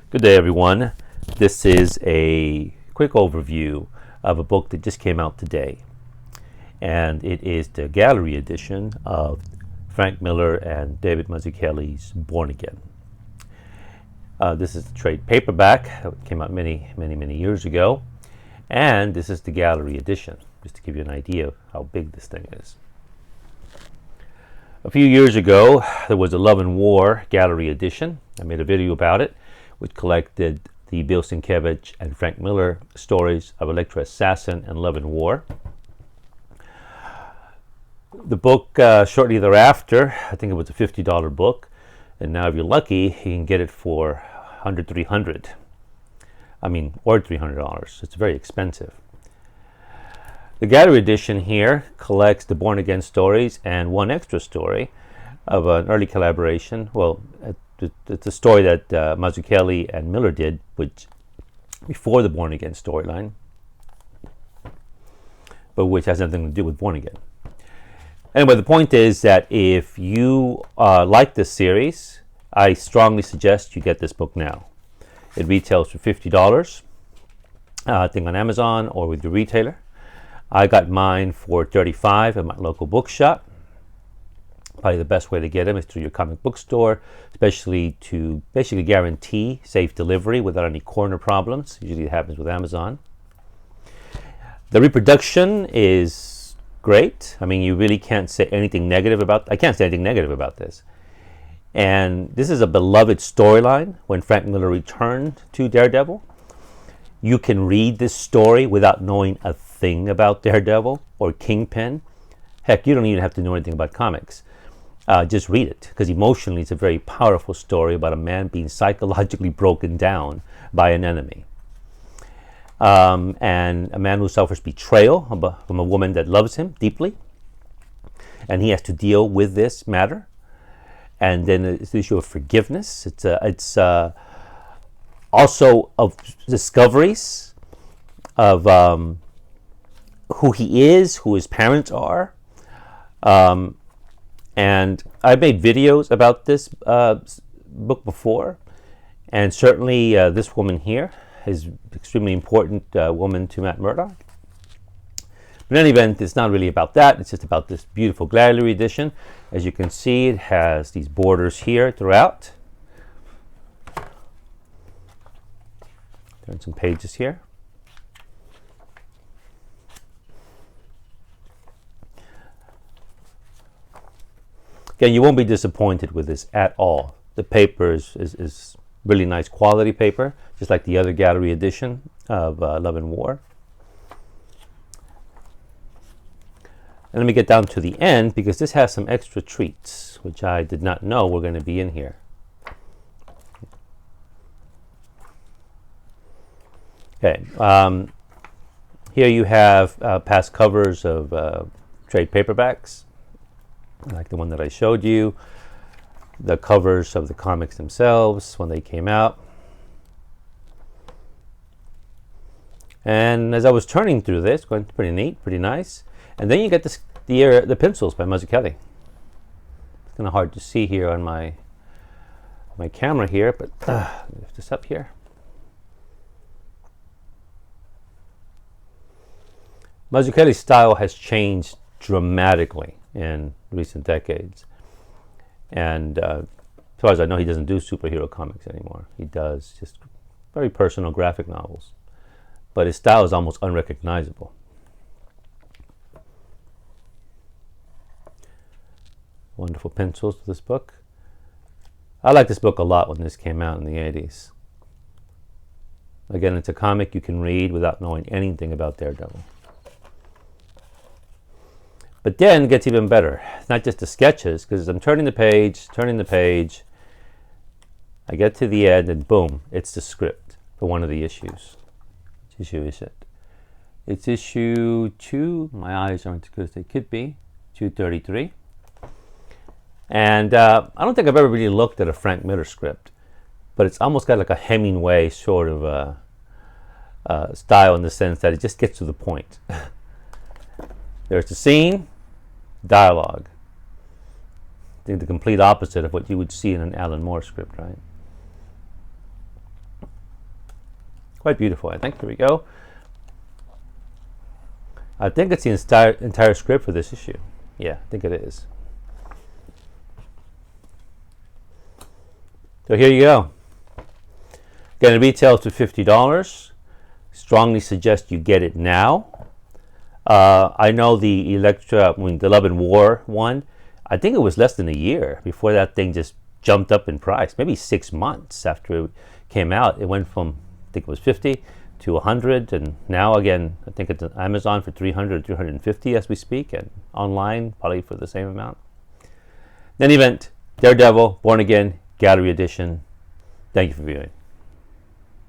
Good day, everyone. This is a quick overview of a book that just came out today, and it is the gallery edition of Frank Miller and David Mazzucchelli's Born Again. This is the trade paperback. It came out many years ago, and this is the gallery edition, just to give you an idea of how big this thing is. A few years ago, there was a Love and War gallery edition. I made a video about it, which collected the Bill Sienkiewicz and Frank Miller stories of Electra Assassin and Love and War. The book, shortly thereafter, I think it was a $50 book, and now if you're lucky, you can get it for $300. Or $300. It's very expensive. The gallery edition here collects the Born Again stories and one extra story of an early collaboration. Well, it's a story that Mazzucchelli and Miller did, which before the Born Again storyline, but which has nothing to do with Born Again. Anyway, the point is that if you like this series, I strongly suggest you get this book now. It retails for $50, I think on Amazon or with your retailer. I got mine for $35 at my local bookshop. Probably the best way to get them is through your comic book store, especially to basically guarantee safe delivery without any corner problems. Usually it happens with Amazon. The reproduction is great. You really can't say anything negative about. I can't say anything negative about this. And this is a beloved storyline. When Frank Miller returned to Daredevil, you can read this story without knowing a thing about Daredevil or Kingpin. Heck, you don't even have to know anything about comics. Just read it, because emotionally it's a very powerful story about a man being psychologically broken down by an enemy. And a man who suffers betrayal from a woman that loves him deeply. And he has to deal with this matter. And then it's the issue of forgiveness. It's also of discoveries of who he is, who his parents are. And I've made videos about this book before, and certainly this woman here is an extremely important woman to Matt Murdock. But in any event, it's not really about that. It's just about this beautiful gallery edition. As you can see, it has these borders here throughout. Turn some pages here. Again, you won't be disappointed with this at all. The paper is really nice quality paper, just like the other gallery edition of Love and War. And let me get down to the end, because this has some extra treats, which I did not know were going to be in here. Okay, here you have past covers of trade paperbacks, like the one that I showed you, the covers of the comics themselves when they came out. And as I was turning through this, going pretty neat, pretty nice. And then you get the pencils by Mazzucchelli. It's kind of hard to see here on my camera here, but lift this up here. Mazzucchelli's style has changed dramatically in recent decades, and as far as I know, he doesn't do superhero comics anymore. He does just very personal graphic novels, but his style is almost unrecognizable. Wonderful pencils to this book. I like this book a lot when this came out in the 80s. Again, it's a comic you can read without knowing anything about Daredevil. But then it gets even better. It's not just the sketches, because I'm turning the page, I get to the end, and boom, it's the script for one of the issues. Which issue is it? It's issue 2. My eyes aren't as good as they could be. 233. And I don't think I've ever really looked at a Frank Miller script, but it's almost got like a Hemingway sort of style, in the sense that it just gets to the point. There's the scene, dialogue. I think the complete opposite of what you would see in an Alan Moore script, right? Quite beautiful, I think. Here we go. I think it's the entire script for this issue. Yeah, I think it is. So here you go. Again, it retails to $50. Strongly suggest you get it now. I know the the Love and War one, I think it was less than a year before that thing just jumped up in price. Maybe 6 months after it came out, it went from, I think it was 50 to 100, and now again, I think it's on Amazon for 300, 350 as we speak, and online probably for the same amount. In any event, Daredevil, Born Again, Gallery Edition. Thank you for viewing.